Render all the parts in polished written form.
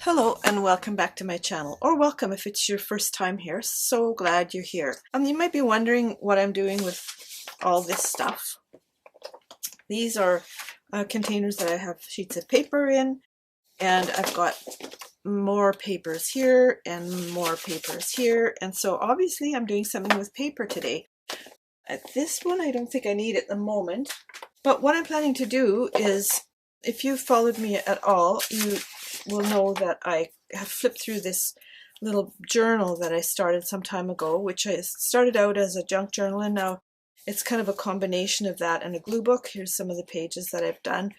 Hello and welcome back to my channel, or welcome if it's your first time here. So glad you're here. You might be wondering what I'm doing with all this stuff. These are containers that I have sheets of paper in, and I've got more papers here and more papers here, and so obviously I'm doing something with paper today. This one I don't think I need at the moment, but what I'm planning to do is, if you've followed me at all, you will know that I have flipped through this little journal that I started some time ago, which I started out as a junk journal, and now it's kind of a combination of that and a glue book. Here's some of the pages that I've done.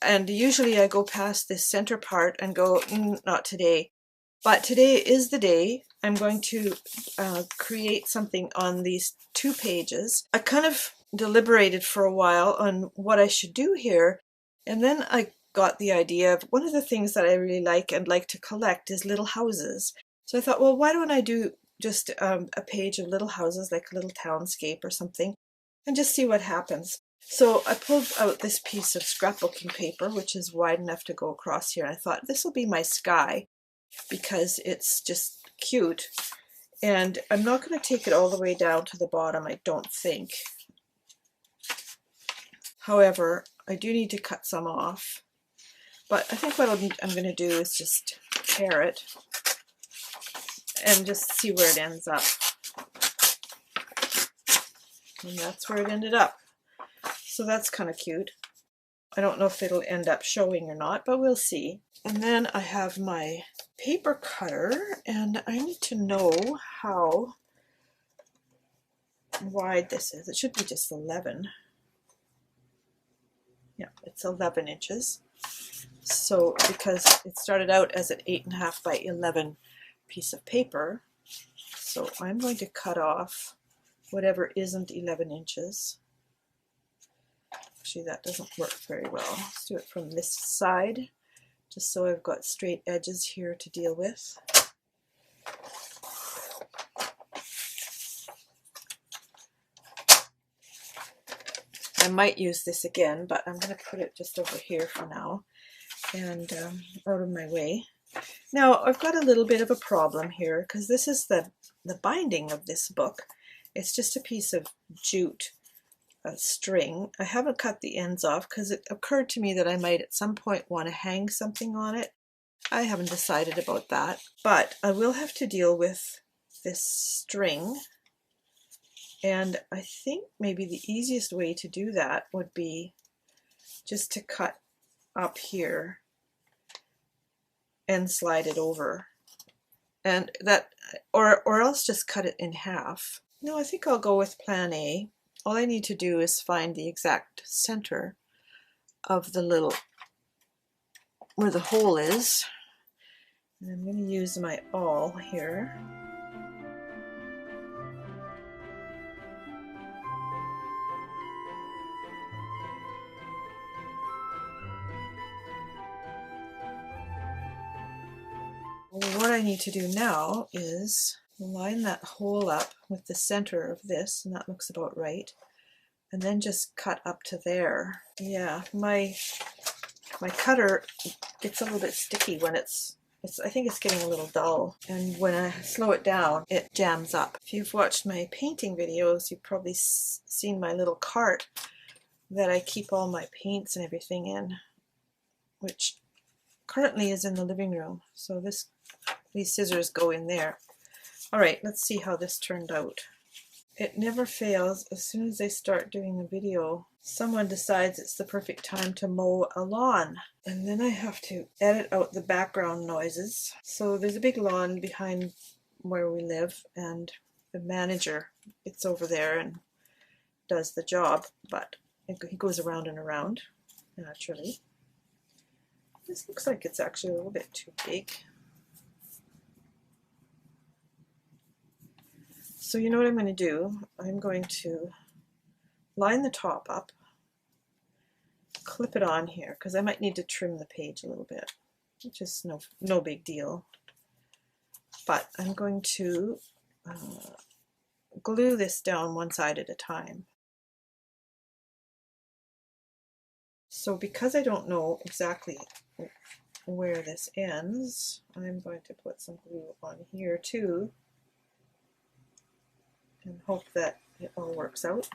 And usually I go past this center part and go, not today. But today is the day. I'm going to create something on these 2 pages. I kind of deliberated for a while on what I should do here, and then I got the idea of one of the things that I really like and like to collect is little houses. So I thought, well, why don't I do just a page of little houses, like a little townscape or something, and just see what happens. So I pulled out this piece of scrapbooking paper, which is wide enough to go across here. And I thought this will be my sky because it's just cute. And I'm not going to take it all the way down to the bottom, I don't think. However, I do need to cut some off. But I think what I'm going to do is just tear it and just see where it ends up. And that's where it ended up. So that's kind of cute. I don't know if it'll end up showing or not, but we'll see. And then I have my paper cutter, and I need to know how wide this is. It should be just 11. Yeah, it's 11 inches. So because it started out as an 8.5 by 11 piece of paper, so I'm going to cut off whatever isn't 11 inches. Actually, that doesn't work very well. Let's do it from this side, just so I've got straight edges here to deal with. I might use this again, but I'm going to put it just over here for now and out of my way. Now, I've got a little bit of a problem here because this is the binding of this book. It's just a piece of jute string. I haven't cut the ends off because it occurred to me that I might at some point want to hang something on it. I haven't decided about that, but I will have to deal with this string, and I think maybe the easiest way to do that would be just to cut up here and slide it over, and that, or else just cut it in half. No, I think I'll go with plan A. All I need to do is find the exact center of the little, where the hole is. And I'm going to use my awl here. What I need to do now is line that hole up with the center of this, and that looks about right, and then just cut up to there. Yeah, my cutter gets a little bit sticky when I think it's getting a little dull, and when I slow it down it jams up. If you've watched my painting videos, you've probably seen my little cart that I keep all my paints and everything in, which currently is in the living room. So these scissors go in there. Alright, let's see how this turned out. It never fails, as soon as I start doing a video, someone decides it's the perfect time to mow a lawn. And then I have to edit out the background noises. So there's a big lawn behind where we live, and the manager gets over there and does the job, but he goes around and around, naturally. This looks like it's actually a little bit too big. So you know what I'm going to do? I'm going to line the top up, clip it on here, because I might need to trim the page a little bit, which is no big deal. But I'm going to glue this down one side at a time. So because I don't know exactly where this ends, I'm going to put some glue on here too and hope that it all works out.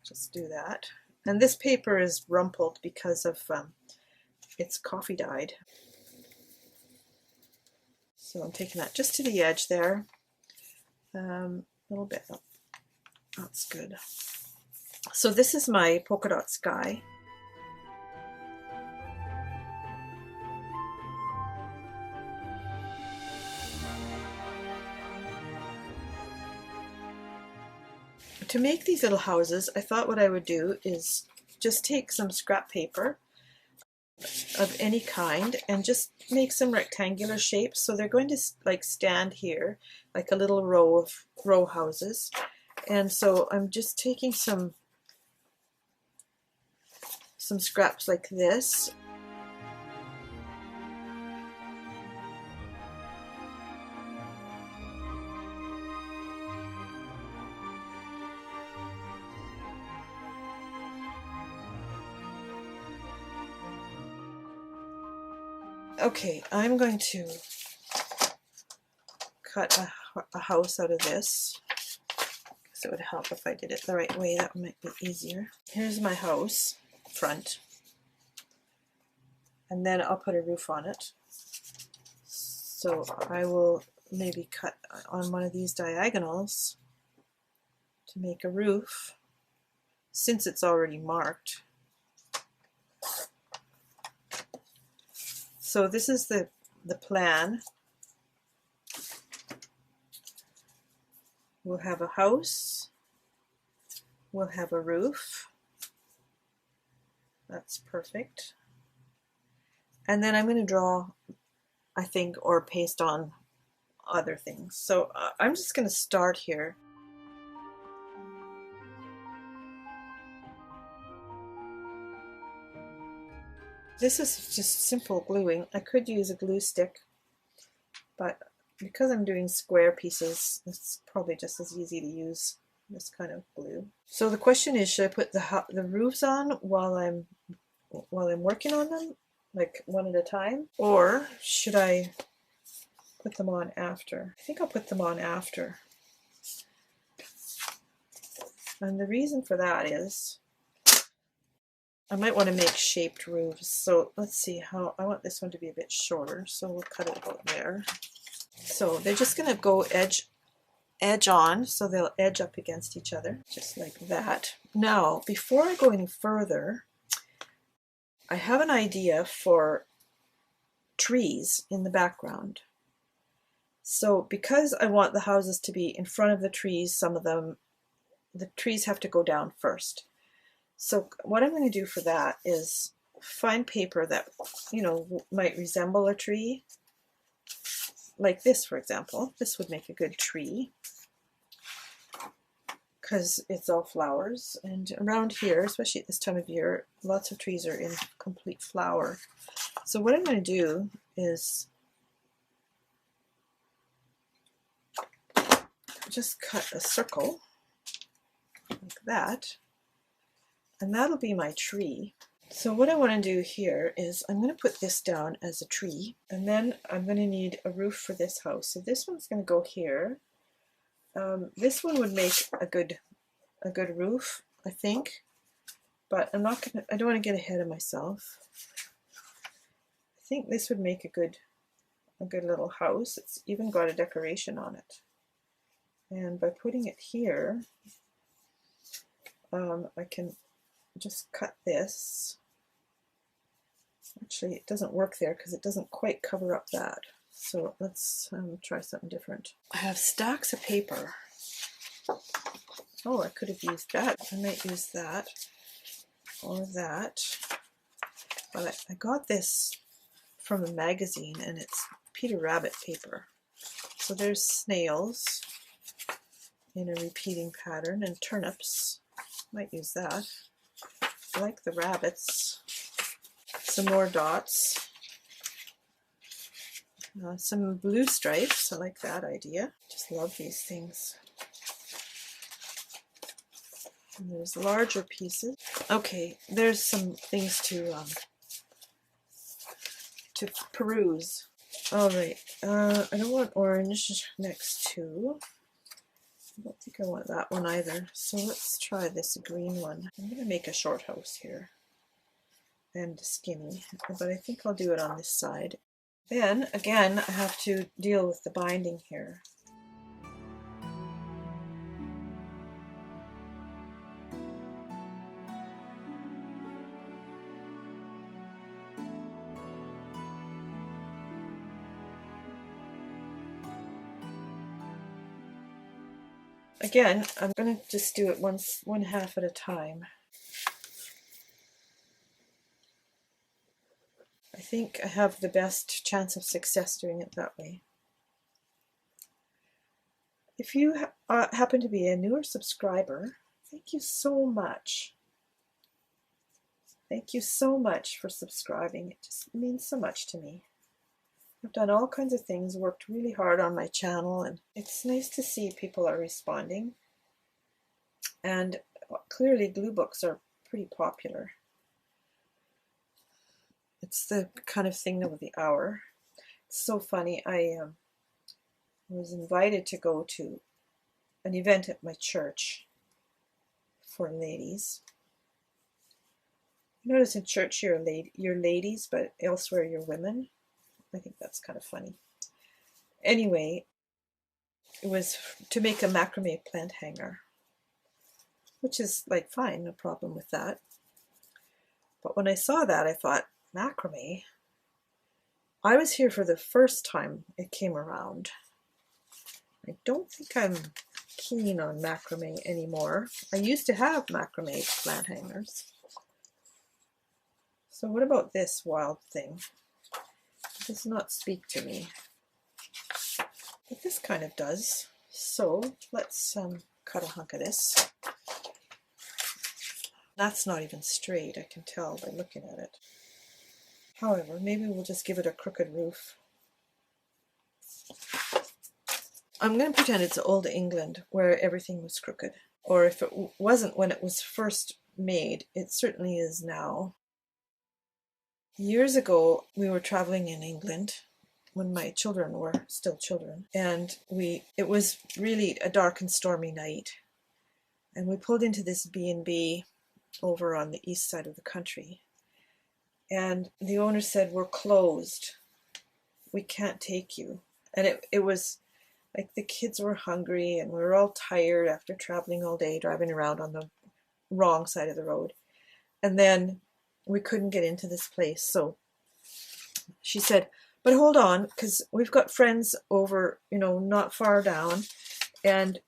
Just do that. And this paper is rumpled because of it's coffee dyed. So I'm taking that just to the edge there. A little bit. Oh, that's good. So this is my polka dot sky. To make these little houses, I thought what I would do is just take some scrap paper of any kind and just make some rectangular shapes. So they're going to like stand here like a little row of row houses. And so I'm just taking some scraps like this. Okay, I'm going to cut a house out of this because it would help if I did it the right way. That might be easier. Here's my house front, and then I'll put a roof on it. So I will maybe cut on one of these diagonals to make a roof, since it's already marked. So this is the plan. We'll have a house, we'll have a roof. That's perfect. And then I'm going to draw, I think, or paste on other things. So I'm just going to start here. This is just simple gluing. I could use a glue stick, but because I'm doing square pieces, it's probably just as easy to use this kind of glue. So the question is, should I put the roofs on while I'm working on them, like one at a time, or should I put them on after? I think I'll put them on after. And the reason for that is I might want to make shaped roofs. So let's see how, I want this one to be a bit shorter, so we'll cut it about there. So they're just going to go edge on, so they'll edge up against each other, just like that. Now, before I go any further, I have an idea for trees in the background. So because I want the houses to be in front of the trees, some of them, the trees have to go down first. So what I'm going to do for that is find paper that, you know, might resemble a tree. Like this, for example. This would make a good tree because it's all flowers. And around here, especially at this time of year, lots of trees are in complete flower. So what I'm going to do is just cut a circle like that. And that'll be my tree. So what I want to do here is I'm going to put this down as a tree, and then I'm going to need a roof for this house. So this one's going to go here. This one would make a good roof, I think, but I don't want to get ahead of myself. I think this would make a good little house. It's even got a decoration on it. And by putting it here, I can just cut this. Actually, it doesn't work there because it doesn't quite cover up that. So let's try something different. I have stacks of paper. Oh, I could have used that. I might use that or that. But I got this from a magazine, and it's Peter Rabbit paper. So there's snails in a repeating pattern, and turnips. Might use that. I like the rabbits. Some more dots. Some blue stripes. I like that idea. Just love these things. And there's larger pieces. Okay, there's some things to to peruse. All right, I don't want orange next to. I don't think I want that one either. So let's try this green one. I'm going to make a short house here and skinny, but I think I'll do it on this side. Then again, I have to deal with the binding here. Again, I'm going to just do it one half at a time. I think I have the best chance of success doing it that way. If you happen to be a newer subscriber, thank you so much. Thank you so much for subscribing. It just means so much to me. I've done all kinds of things, worked really hard on my channel, and it's nice to see people are responding. And clearly glue books are pretty popular. It's the kind of thing of the hour. It's so funny. I was invited to go to an event at my church for ladies. You notice in church you're ladies, but elsewhere you're women. I think that's kind of funny. Anyway, it was to make a macrame plant hanger, which is like fine, no problem with that. But when I saw that, I thought, macrame? I was here for the first time it came around. I don't think I'm keen on macrame anymore. I used to have macrame plant hangers. So what about this wild thing? It does not speak to me. But this kind of does. So let's cut a hunk of this. That's not even straight, I can tell by looking at it. However, maybe we'll just give it a crooked roof. I'm going to pretend it's old England where everything was crooked. Or if it wasn't when it was first made, it certainly is now. Years ago, we were traveling in England when my children were still children, and it was really a dark and stormy night, and we pulled into this B&B over on the east side of the country, and the owner said, "We're closed. We can't take you." And it was like the kids were hungry and we were all tired after traveling all day, driving around on the wrong side of the road. And then we couldn't get into this place. So she said, "But hold on, because we've got friends over, not far down, and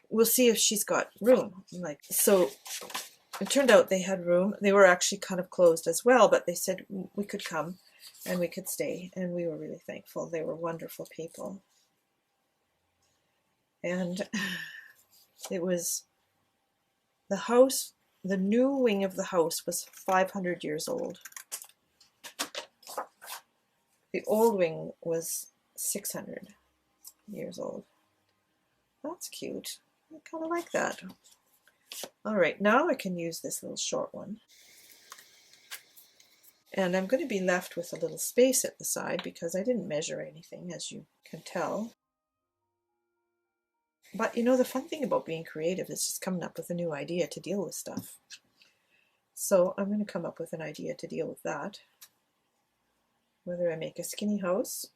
we'll see if she's got room." So it turned out they had room. They were actually kind of closed as well, but they said we could come and we could stay, and we were really thankful. They were wonderful people. And it was the house. The new wing of the house was 500 years old. The old wing was 600 years old. That's cute. I kind of like that. All right, now I can use this little short one. And I'm going to be left with a little space at the side because I didn't measure anything, as you can tell. But the fun thing about being creative is just coming up with a new idea to deal with stuff. So I'm going to come up with an idea to deal with that. Whether I make a skinny house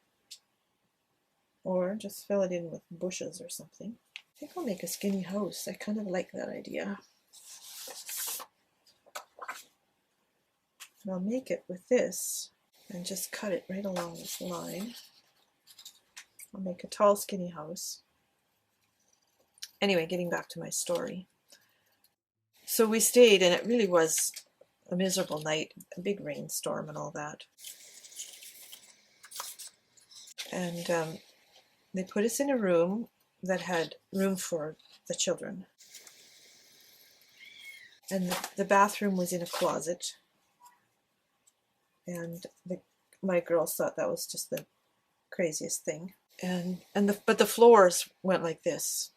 or just fill it in with bushes or something. I think I'll make a skinny house. I kind of like that idea. And I'll make it with this and just cut it right along this line. I'll make a tall skinny house. Anyway, getting back to my story. So we stayed, and it really was a miserable night, a big rainstorm and all that. And they put us in a room that had room for the children. And the bathroom was in a closet. And my girls thought that was just the craziest thing. But the floors went like this.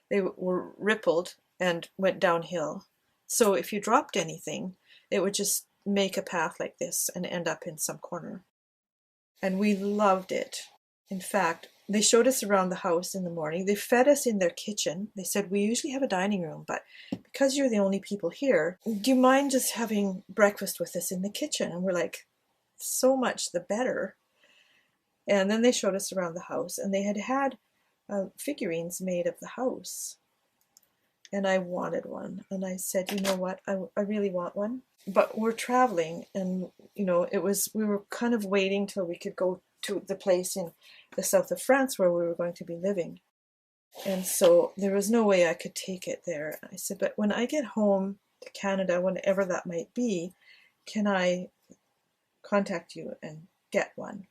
They were rippled and went downhill. So if you dropped anything, it would just make a path like this and end up in some corner. And we loved it. In fact, they showed us around the house in the morning. They fed us in their kitchen. They said, we usually have a dining room, but because you're the only people here, do you mind just having breakfast with us in the kitchen? And we're like, so much the better. And then they showed us around the house, and they had figurines made of the house. And I wanted one. And I said, you know what, I really want one. But we're traveling, and we were kind of waiting till we could go to the place in the south of France where we were going to be living. And so there was no way I could take it there. I said, but when I get home to Canada, whenever that might be, can I contact you and get one?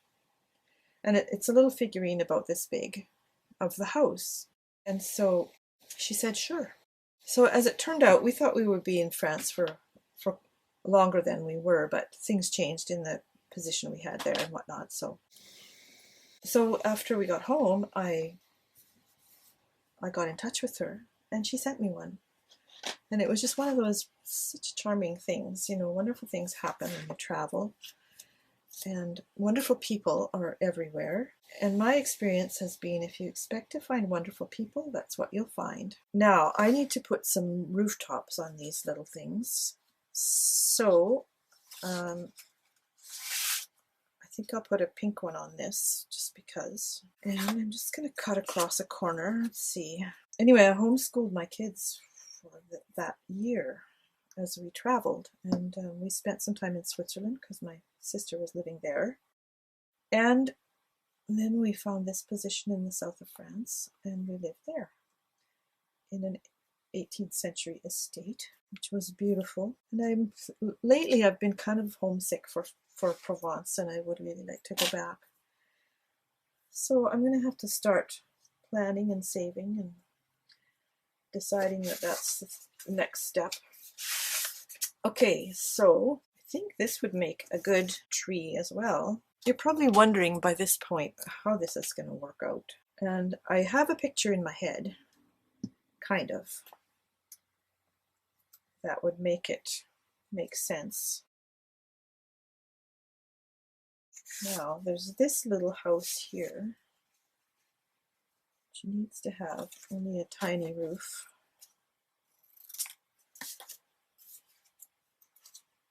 And it's a little figurine about this big of the house. And so she said, sure. So as it turned out, we thought we would be in France for longer than we were, but things changed in the position we had there and whatnot. So after we got home, I got in touch with her, and she sent me one. And it was just one of those such charming things, wonderful things happen when you travel. And wonderful people are everywhere. And my experience has been, if you expect to find wonderful people, that's what you'll find. Now, I need to put some rooftops on these little things. So, I think I'll put a pink one on this, just because. And I'm just going to cut across a corner. Let's see. Anyway, I homeschooled my kids for that year as we traveled. And we spent some time in Switzerland because my sister was living there. And then we found this position in the south of France, and we lived there in an 18th century estate, which was beautiful. And lately I've been kind of homesick for Provence, and I would really like to go back. So I'm going to have to start planning and saving and deciding that that's the next step. Okay, so I think this would make a good tree as well. You're probably wondering by this point how this is going to work out. And I have a picture in my head, kind of, that would make it make sense. Now, there's this little house here, which needs to have only a tiny roof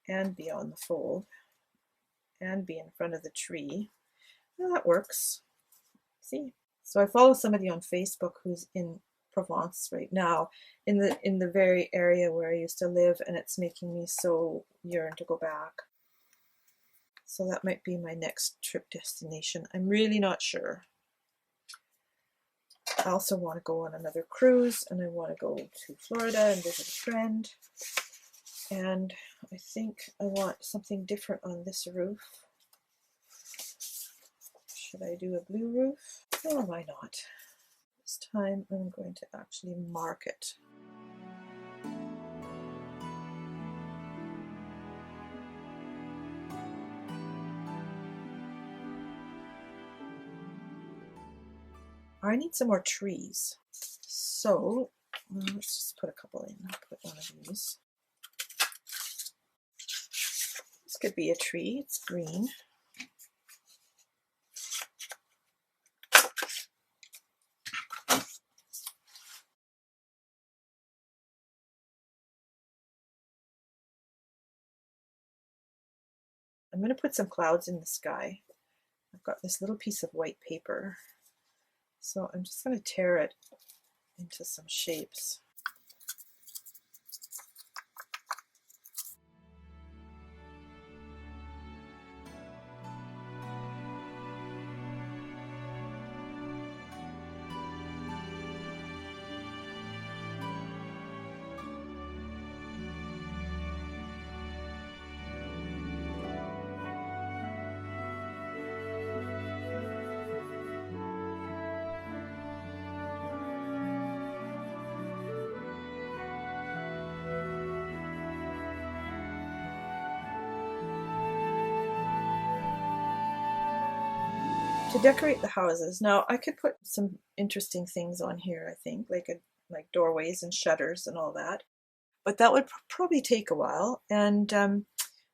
and be on the fold and be in front of the tree. Well, that works. See? So I follow somebody on Facebook who's in Provence right now, in the very area where I used to live, and it's making me so yearn to go back. So that might be my next trip destination. I'm really not sure. I also want to go on another cruise, and I want to go to Florida and visit a friend. And I think I want something different on this roof. Should I do a blue roof? Oh, why not? This time I'm going to actually mark it. I need some more trees. So let's just put a couple in. I'll put one of these. This could be a tree. It's green. I'm going to put some clouds in the sky. I've got this little piece of white paper. So I'm just going to tear it into some shapes. To decorate the houses, now I could put some interesting things on here, I think, like doorways and shutters and all that, but that would probably take a while. And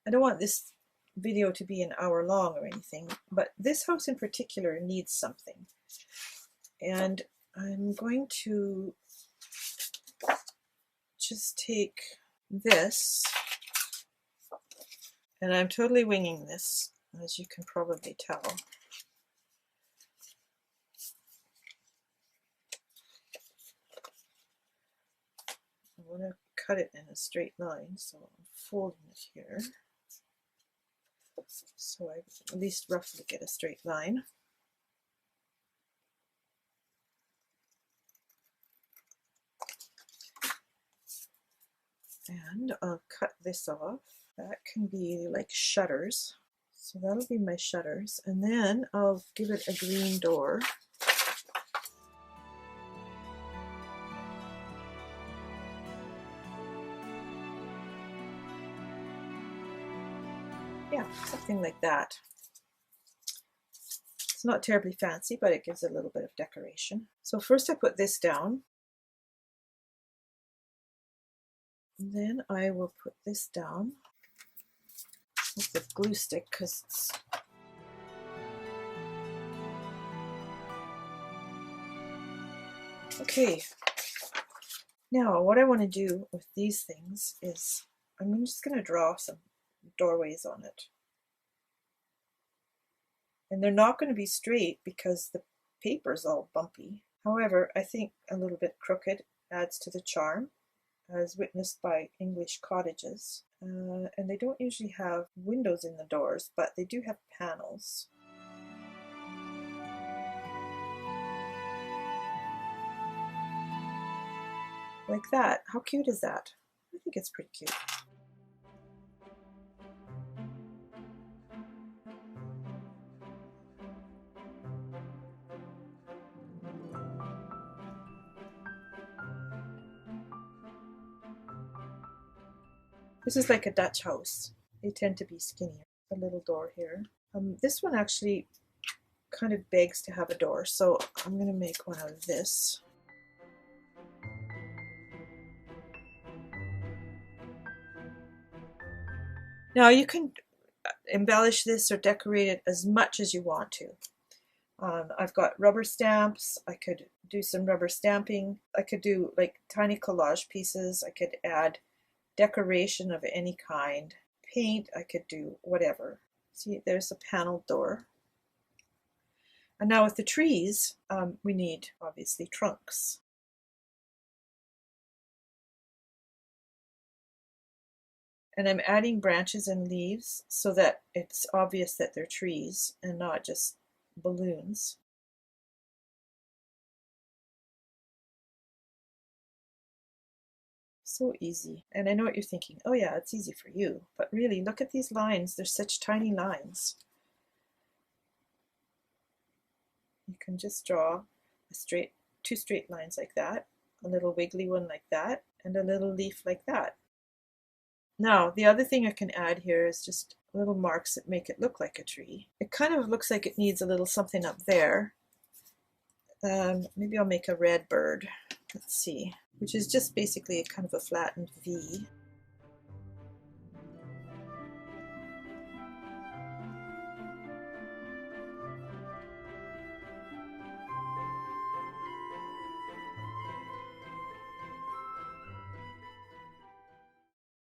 I don't want this video to be an hour long or anything, but this house in particular needs something. And I'm going to just take this, and I'm totally winging this, as you can probably tell. I want to cut it in a straight line, so I'm folding it here, so I at least roughly get a straight line. And I'll cut this off. That can be like shutters. So that'll be my shutters. And then I'll give it a green door. Yeah, something like that. It's not terribly fancy, but it gives a little bit of decoration. So first I put this down. And then I will put this down with the glue stick because it's okay. Now what I want to do with these things is I'm just going to draw some doorways on it. And they're not going to be straight because the paper's all bumpy. However, I think a little bit crooked adds to the charm, as witnessed by English cottages. And they don't usually have windows in the doors, but they do have panels. Like that. How cute is that? I think it's pretty cute. This is like a Dutch house. They tend to be skinnier. A little door here. This one actually kind of begs to have a door, so I'm going to make one out of this. Now you can embellish this or decorate it as much as you want to. I've got rubber stamps. I could do some rubber stamping. I could do like tiny collage pieces. I could add decoration of any kind. Paint, I could do whatever. See, there's a panel door. And now with the trees, we need obviously trunks. And I'm adding branches and leaves so that it's obvious that they're trees and not just balloons. So easy. And I know what you're thinking, oh yeah, it's easy for you. But really, look at these lines. They're such tiny lines. You can just draw two straight lines like that, a little wiggly one like that, and a little leaf like that. Now, the other thing I can add here is just little marks that make it look like a tree. It kind of looks like it needs a little something up there. Maybe I'll make a red bird. Let's see. Which is just basically a kind of a flattened V.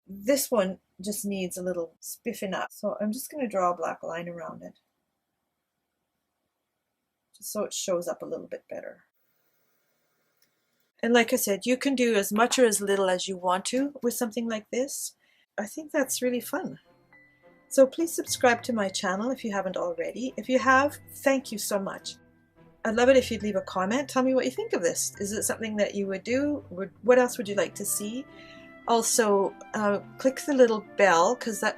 This one just needs a little spiffing up, so I'm just going to draw a black line around it, just so it shows up a little bit better. And like I said, you can do as much or as little as you want to with something like this. I think that's really fun. So please subscribe to my channel if you haven't already. If you have, thank you so much. I'd love it if you'd leave a comment. Tell me what you think of this. Is it something that you would do? What else would you like to see? Also, click the little bell, because that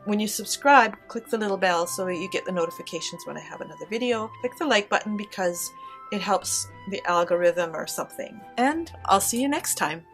when you subscribe, click the little bell so you get the notifications when I have another video. Click the like button because it helps the algorithm or something. And I'll see you next time.